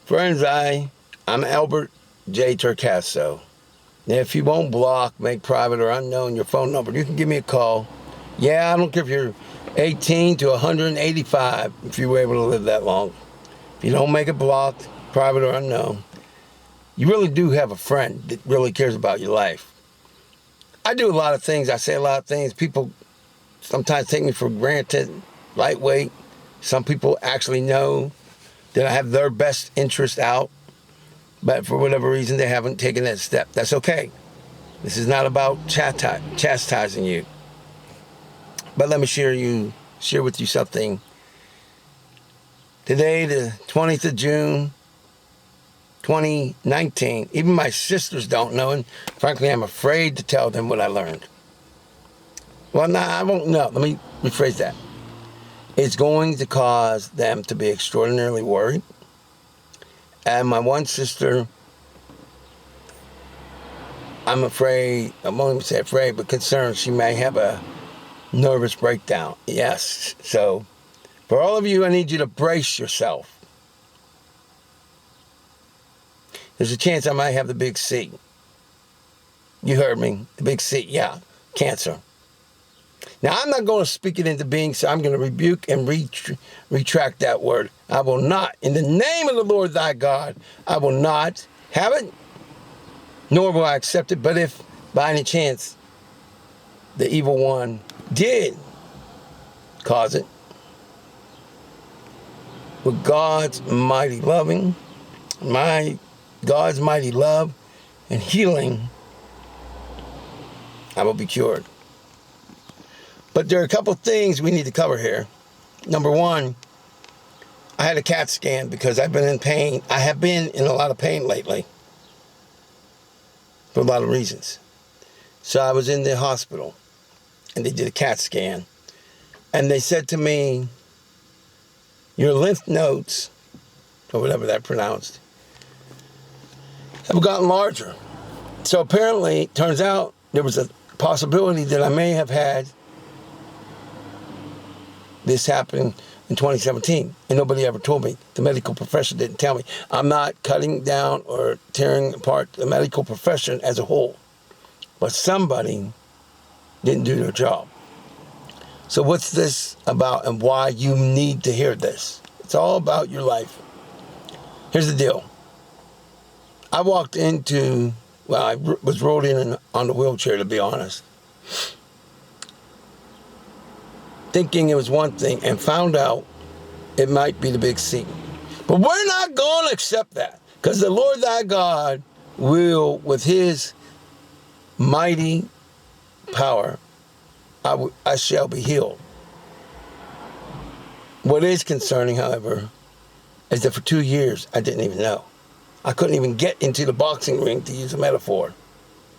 Friends, I'm Albert J. Torcaso. Now, if you won't block, make private or unknown your phone number, you can give me a call. Yeah, I don't care if you're 18 to 185, if you were able to live that long. If you don't make it blocked, private or unknown, you really do have a friend that really cares about your life. I do a lot of things. I say a lot of things. People sometimes take me for granted, lightweight. Some people actually know that I have their best interest out, but for whatever reason, they haven't taken that step. That's okay. This is not about chastising you. But let me share with you something. Today, the 20th of June, 2019, even my sisters don't know, and frankly, I'm afraid to tell them what I learned. Well, no, I won't know. Let me rephrase that. It's going to cause them to be extraordinarily worried. And my one sister, I'm afraid, I won't even say afraid, but concerned she may have a nervous breakdown. Yes. So, for all of you, I need you to brace yourself. There's a chance I might have the big C. You heard me. The big C. Yeah. Cancer. Now, I'm not going to speak it into being, so I'm going to rebuke and retract that word. I will not, in the name of the Lord thy God, I will not have it, nor will I accept it. But if by any chance the evil one did cause it, with God's mighty loving, God's mighty love and healing, I will be cured. But there are a couple things we need to cover here. Number one, I had a CAT scan because I've been in pain. I have been in a lot of pain lately for a lot of reasons. So I was in the hospital and they did a CAT scan. And they said to me, your lymph nodes, or whatever that pronounced, have gotten larger. So apparently, it turns out there was a possibility that I may have had this happened in 2017, and nobody ever told me. The medical profession didn't tell me. I'm not cutting down or tearing apart the medical profession as a whole, but somebody didn't do their job. So what's this about and why you need to hear this? It's all about your life. Here's the deal. I walked into, I was rolled in on the wheelchair, to be honest, thinking it was one thing, and found out it might be the big C. But we're not going to accept that, because the Lord thy God will, with his mighty power, I shall be healed. What is concerning, however, is that for 2 years, I didn't even know. I couldn't even get into the boxing ring, to use a metaphor.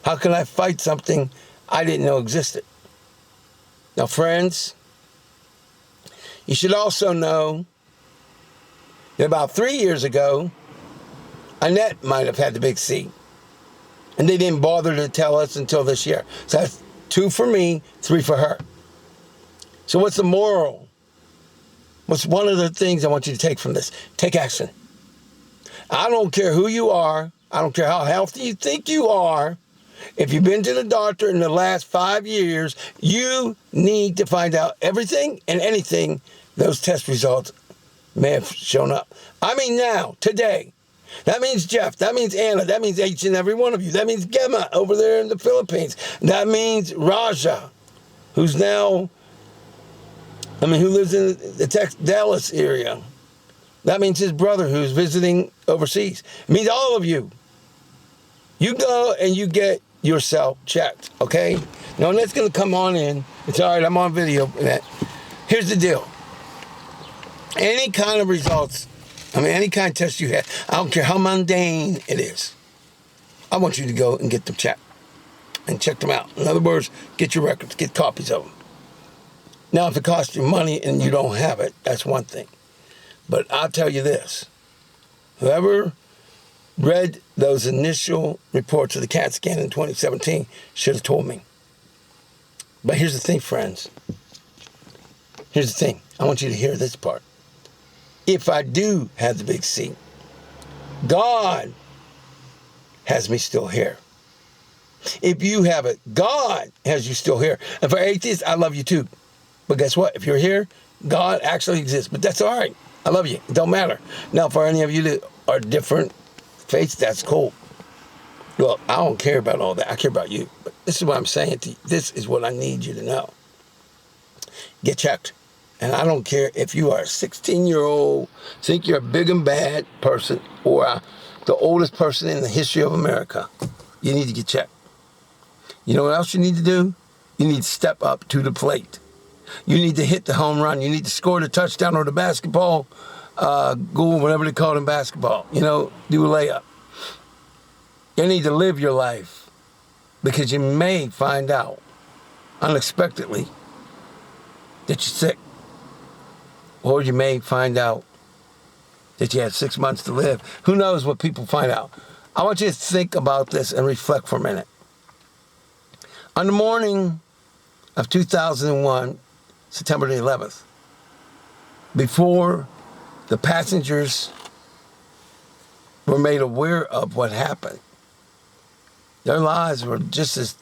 How could I fight something I didn't know existed? Now, friends, you should also know that about 3 years ago, Annette might have had the big C. And they didn't bother to tell us until this year. So that's 2 for me, 3 for her. So what's the moral? What's one of the things I want you to take from this? Take action. I don't care who you are. I don't care how healthy you think you are. If you've been to the doctor in the last 5 years, you need to find out everything and anything those test results may have shown up. I mean now, today. That means Jeff. That means Anna. That means each and every one of you. That means Gemma over there in the Philippines. That means Raja, who's now, who lives in the Dallas area. That means his brother who's visiting overseas. It means all of you. You go and you get yourself checked, okay? Now, Annette's going to come on in. It's all right, I'm on video, Annette. Here's the deal. Any kind of results, any kind of test you have, I don't care how mundane it is, I want you to go and get them checked and check them out. In other words, get your records, get copies of them. Now, if it costs you money and you don't have it, that's one thing. But I'll tell you this. Whoever read those initial reports of the CAT scan in 2017 should have told me. But here's the thing, friends. Here's the thing. I want you to hear this part. If I do have the big C, God has me still here. If you have it, God has you still here. And for atheists, I love you too. But guess what? If you're here, God actually exists. But that's all right. I love you. It don't matter. Now, for any of you that are different faiths, that's cool. Well, I don't care about all that. I care about you. But this is what I'm saying to you. This is what I need you to know. Get checked. And I don't care if you are a 16-year-old, think you're a big and bad person, or the oldest person in the history of America. You need to get checked. You know what else you need to do? You need to step up to the plate. You need to hit the home run. You need to score the touchdown or the basketball goal, whatever they call it in basketball. You know, do a layup. You need to live your life, because you may find out unexpectedly that you're sick. Or you may find out that you have 6 months to live. Who knows what people find out? I want you to think about this and reflect for a minute. On the morning of 2001, September the 11th, before the passengers were made aware of what happened, their lives were just as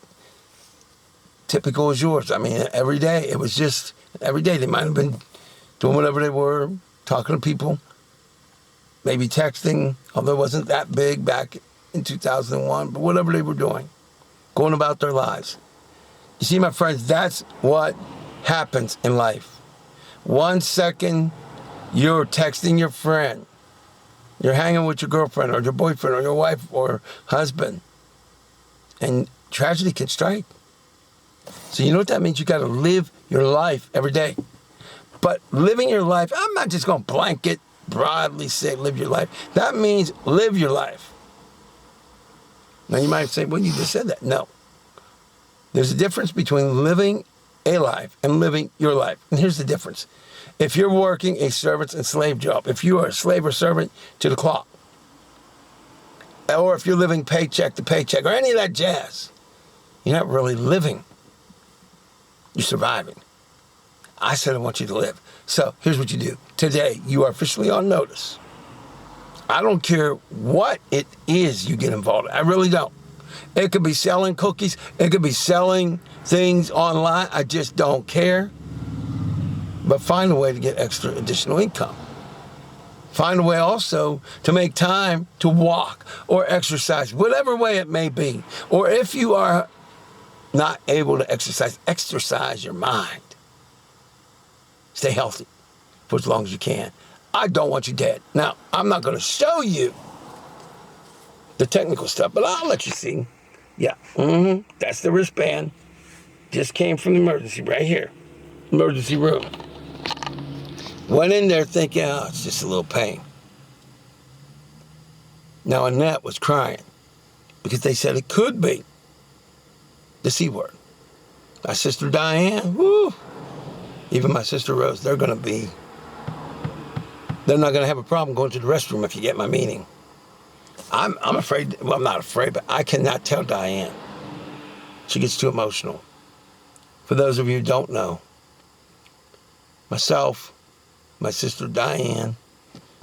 typical as yours. I mean, every day, it was just, every day they might have been doing whatever they were, talking to people, maybe texting, although it wasn't that big back in 2001, but whatever they were doing, going about their lives. You see, my friends, that's what happens in life. 1 second, you're texting your friend, you're hanging with your girlfriend or your boyfriend or your wife or husband, and tragedy can strike. So you know what that means? You got to live your life every day. But living your life, I'm not just going to blanket, broadly say live your life. That means live your life. Now you might say, well, you just said that. No. There's a difference between living a life and living your life. And here's the difference. If you're working a servant and slave job, if you are a slave or servant to the clock, or if you're living paycheck to paycheck, or any of that jazz, you're not really living. You're surviving. I said I want you to live. So here's what you do. Today, you are officially on notice. I don't care what it is you get involved in. I really don't. It could be selling cookies. It could be selling things online. I just don't care. But find a way to get extra additional income. Find a way also to make time to walk or exercise, whatever way it may be. Or if you are not able to exercise your mind. Stay healthy for as long as you can. I don't want you dead. Now, I'm not going to show you the technical stuff, but I'll let you see. Yeah, that's the wristband. Just came from the emergency right here. Emergency room. Went in there thinking, oh, it's just a little pain. Now, Annette was crying because they said it could be the C word. My sister Diane, whoo, even my sister Rose, they're not going to have a problem going to the restroom, if you get my meaning. I'm afraid, well, I'm not afraid, but I cannot tell Diane. She gets too emotional. For those of you who don't know, myself, my sister Diane,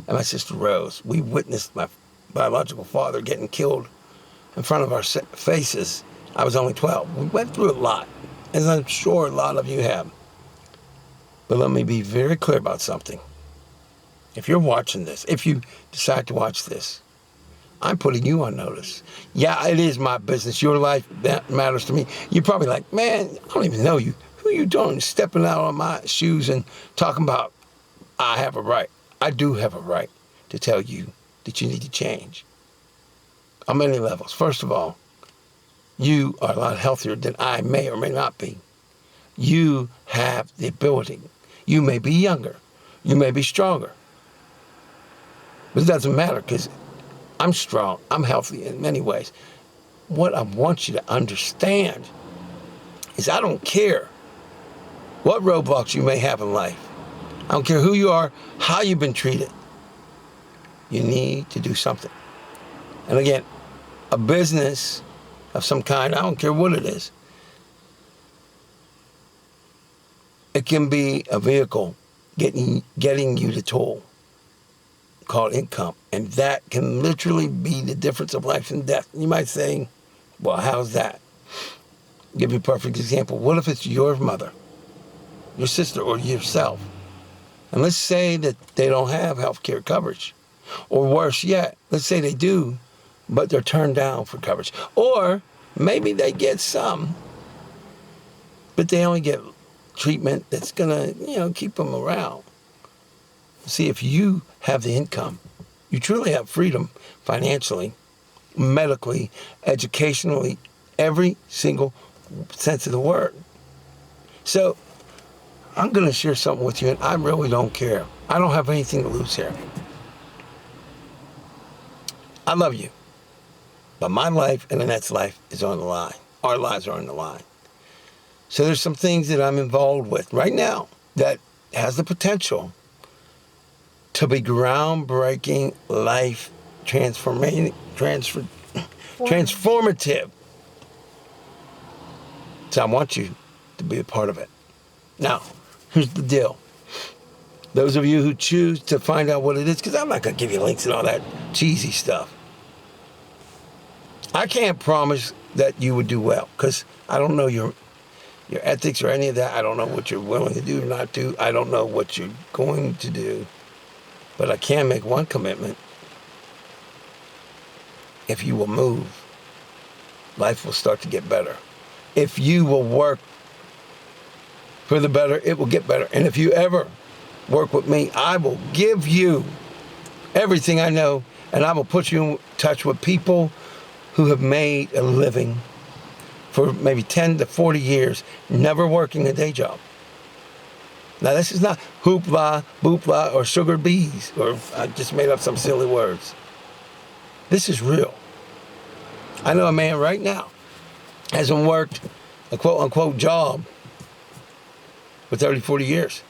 and my sister Rose, we witnessed my biological father getting killed in front of our faces. I was only 12. We went through a lot, as I'm sure a lot of you have. But let me be very clear about something. If you're watching this, if you decide to watch this, I'm putting you on notice. Yeah, it is my business. Your life, that matters to me. You're probably like, man, I don't even know you. Who are you doing stepping out on my shoes and talking about, I have a right. I do have a right to tell you that you need to change. On many levels. First of all, you are a lot healthier than I may or may not be. You have the ability. You may be younger. You may be stronger. But it doesn't matter, because I'm strong. I'm healthy in many ways. What I want you to understand is I don't care what roadblocks you may have in life. I don't care who you are, how you've been treated. You need to do something. And again, a business of some kind, I don't care what it is. It can be a vehicle getting you the tool called income. And that can literally be the difference of life and death. You might say, well, how's that? Give you a perfect example. What if it's your mother, your sister, or yourself? And let's say that they don't have health care coverage. Or worse yet, let's say they do, but they're turned down for coverage. Or maybe they get some, but they only get treatment that's going to, keep them around. See, if you have the income, you truly have freedom financially, medically, educationally, every single sense of the word. So I'm going to share something with you, and I really don't care. I don't have anything to lose here. I love you, but my life and Annette's life is on the line. Our lives are on the line. So there's some things that I'm involved with right now that has the potential to be groundbreaking, life transformative. So I want you to be a part of it. Now, here's the deal. Those of you who choose to find out what it is, because I'm not going to give you links and all that cheesy stuff. I can't promise that you would do well, because I don't know your ethics or any of that. I don't know what you're willing to do or not do. I don't know what you're going to do. But I can make one commitment. If you will move, life will start to get better. If you will work for the better, it will get better. And if you ever work with me, I will give you everything I know, and I will put you in touch with people who have made a living for maybe 10 to 40 years, never working a day job. Now, this is not hoopla, boopla, or sugar bees, or I just made up some silly words. This is real. I know a man right now hasn't worked a quote-unquote job for 30, 40 years.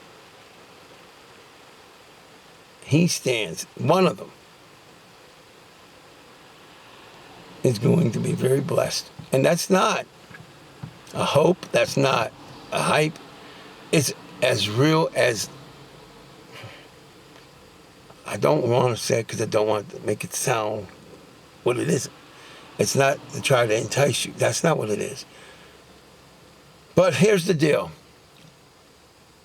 He stands, one of them, is going to be very blessed. And that's not a hope, that's not a hype. It's as real as, I don't want to say it because I don't want to make it sound what it isn't. It's not to try to entice you. That's not what it is. But here's the deal.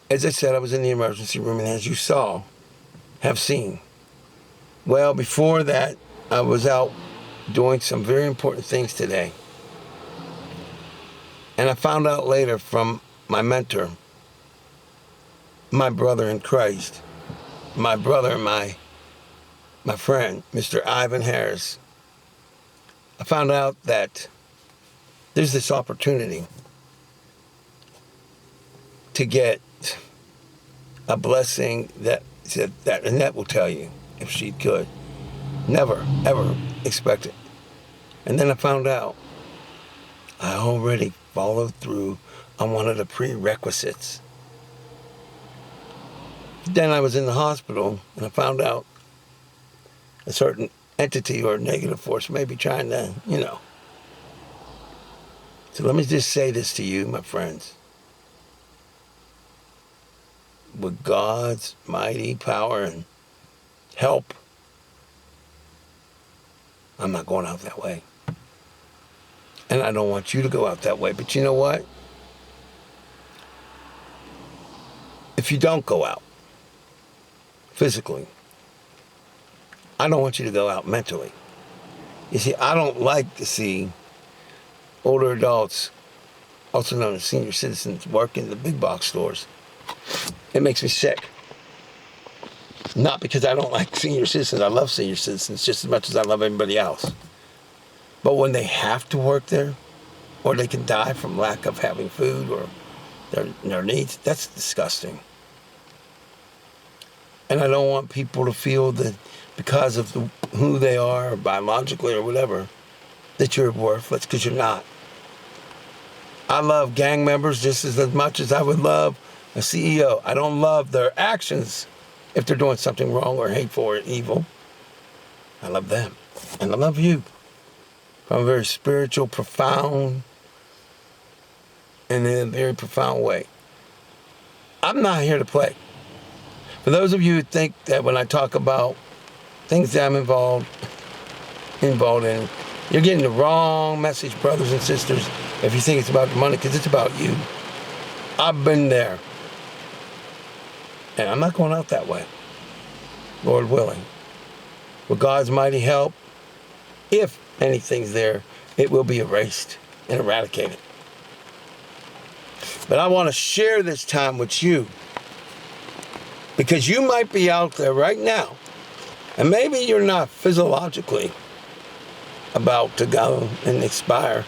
As I said, I was in the emergency room, and as you have seen, well, before that, I was out doing some very important things today. And I found out later from my mentor, my brother in Christ, my brother and my friend, Mr. Ivan Harris. I found out that there's this opportunity to get a blessing that Annette will tell you, if she could, never, ever expect it. And then I found out I already followed through on one of the prerequisites. Then I was in the hospital, and I found out a certain entity or negative force may be trying to, So let me just say this to you, my friends. With God's mighty power and help, I'm not going out that way. And I don't want you to go out that way. But you know what? If you don't go out physically, I don't want you to go out mentally. You see, I don't like to see older adults, also known as senior citizens, work in the big box stores. It makes me sick. Not because I don't like senior citizens. I love senior citizens just as much as I love everybody else. But when they have to work there, or they can die from lack of having food or their needs, that's disgusting. And I don't want people to feel that because of who they are, or biologically or whatever, that you're worthless, because you're not. I love gang members just as much as I would love a CEO. I don't love their actions if they're doing something wrong or hateful or evil. I love them. And I love you. From a very spiritual, profound, and in a very profound way. I'm not here to play. For those of you who think that when I talk about things that I'm involved in. You're getting the wrong message, brothers and sisters, if you think it's about the money, because it's about you. I've been there. And I'm not going out that way, Lord willing. With God's mighty help, if anything's there, it will be erased and eradicated. But I want to share this time with you, because you might be out there right now, and maybe you're not physiologically about to go and expire,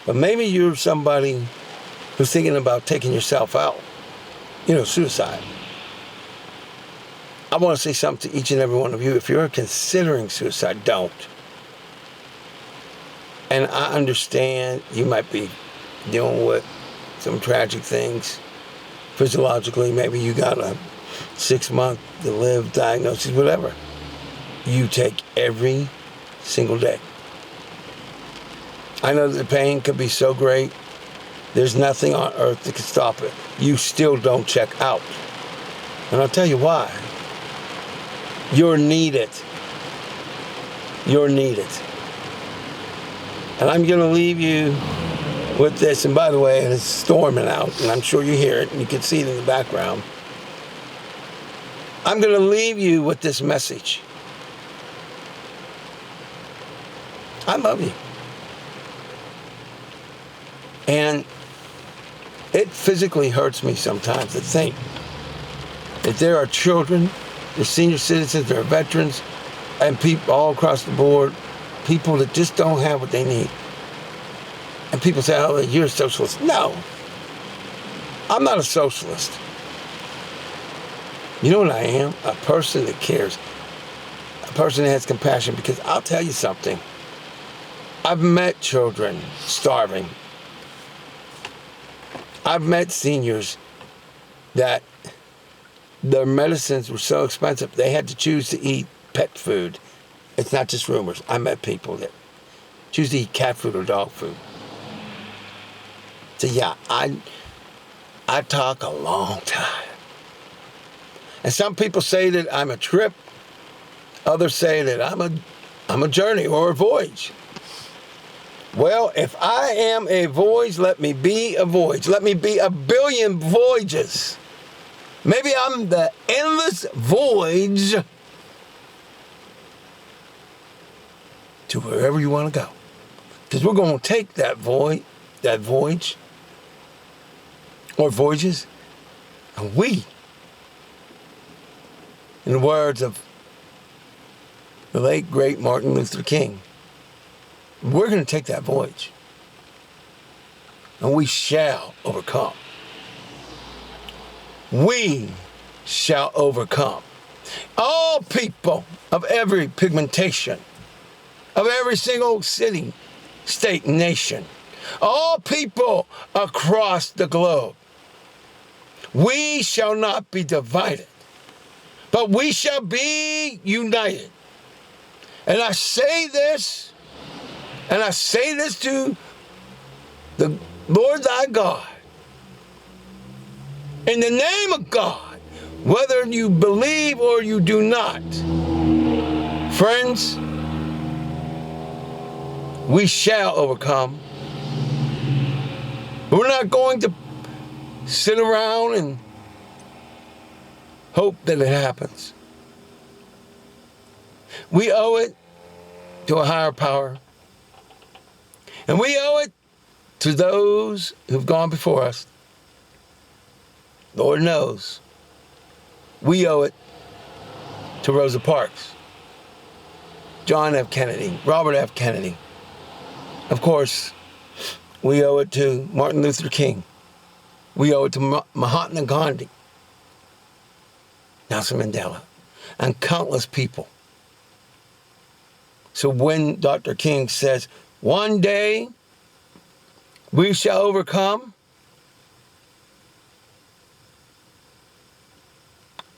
but maybe you're somebody who's thinking about taking yourself out, suicide. I want to say something to each and every one of you. If you're considering suicide, don't. And I understand you might be dealing with some tragic things physiologically. Maybe you got a 6-month to live diagnosis, whatever. You take every single day. I know that the pain could be so great. There's nothing on earth that can stop it. You still don't check out. And I'll tell you why. You're needed. You're needed. And I'm going to leave you with this. And by the way, it's storming out, and I'm sure you hear it, and you can see it in the background. I'm going to leave you with this message. I love you. And it physically hurts me sometimes to think that there are children, there's senior citizens, there are veterans, and people all across the board, people that just don't have what they need. And people say, oh, you're a socialist. No, I'm not a socialist. You know what I am? A person that cares. A person that has compassion. Because I'll tell you something. I've met children starving. I've met seniors that their medicines were so expensive they had to choose to eat pet food. It's not just rumors. I met people that choose to eat cat food or dog food. So yeah, I talk a long time. And some people say that I'm a trip. Others say that I'm a journey or a voyage. Well, if I am a voyage, let me be a voyage. Let me be a billion voyages. Maybe I'm the endless voyage to wherever you want to go. Because we're going to take that voyage, or voyages, and we, in the words of the late, great Martin Luther King, we're going to take that voyage, and we shall overcome. We shall overcome. All people of every pigmentation, of every single city, state, nation, all people across the globe, we shall not be divided, but we shall be united. And I say this, and I say this to the Lord thy God, in the name of God, whether you believe or you do not. Friends, we shall overcome. We're not going to sit around and hope that it happens. We owe it to a higher power. And we owe it to those who've gone before us. Lord knows. We owe it to Rosa Parks, John F. Kennedy, Robert F. Kennedy. Of course, we owe it to Martin Luther King. We owe it to Mahatma Gandhi, Nelson Mandela, and countless people. So when Dr. King says, one day we shall overcome,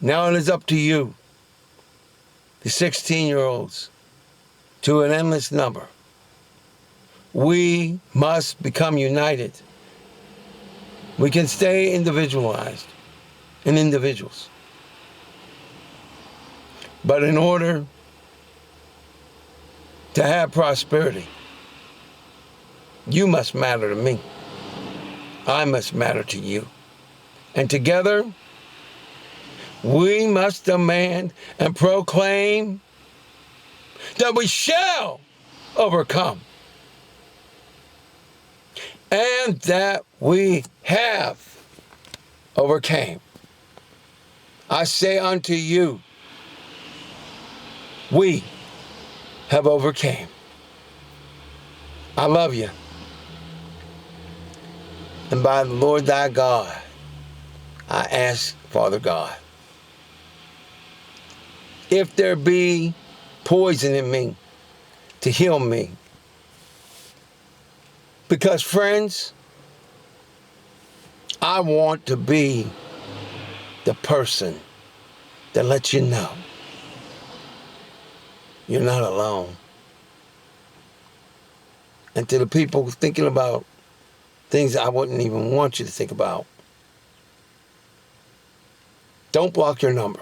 now it is up to you, the 16-year-olds, to an endless number. We must become united. We can stay individualized and individuals. But in order to have prosperity, you must matter to me. I must matter to you. And together, we must demand and proclaim that we shall overcome, and that we have overcame. I say unto you, we have overcame. I love you. And by the Lord thy God, I ask, Father God, if there be poison in me, to heal me. Because, friends, I want to be the person that lets you know you're not alone. And to the people thinking about things I wouldn't even want you to think about, don't block your number.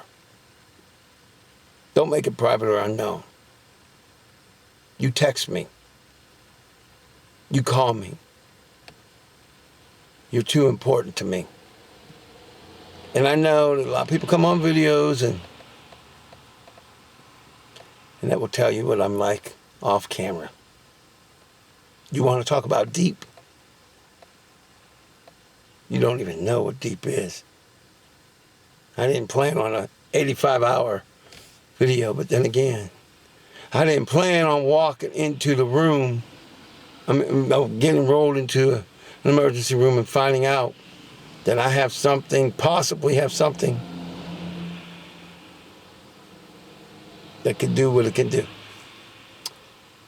Don't make it private or unknown. You text me. You call me. You're too important to me. And I know that a lot of people come on videos and that will tell you what I'm like off camera. You want to talk about deep? You don't even know what deep is. I didn't plan on an 85-hour video, but then again, I didn't plan on walking into the room, getting rolled into an emergency room and finding out that I have something, possibly have something that could do what it can do.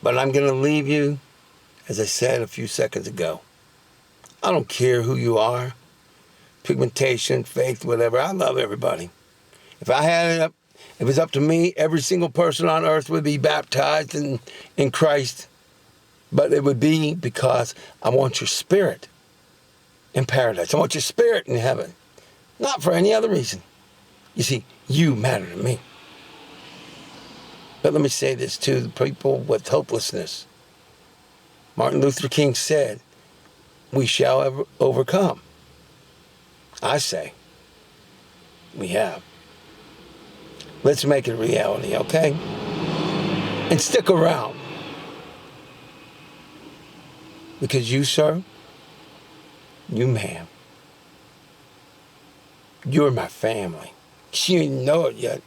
But I'm going to leave you, as I said a few seconds ago. I don't care who you are, pigmentation, faith, whatever. I love everybody. If I had it up, if it was up to me, every single person on earth would be baptized in Christ. But it would be because I want your spirit in paradise. I want your spirit in heaven. Not for any other reason. You see, you matter to me. But let me say this to the people with hopelessness. Martin Luther King said, we shall overcome. I say, we have. Let's make it a reality, okay? And stick around. Because you, sir, you, ma'am, you're my family. You didn't know it yet.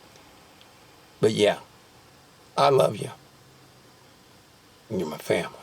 But yeah, I love you. You're my family.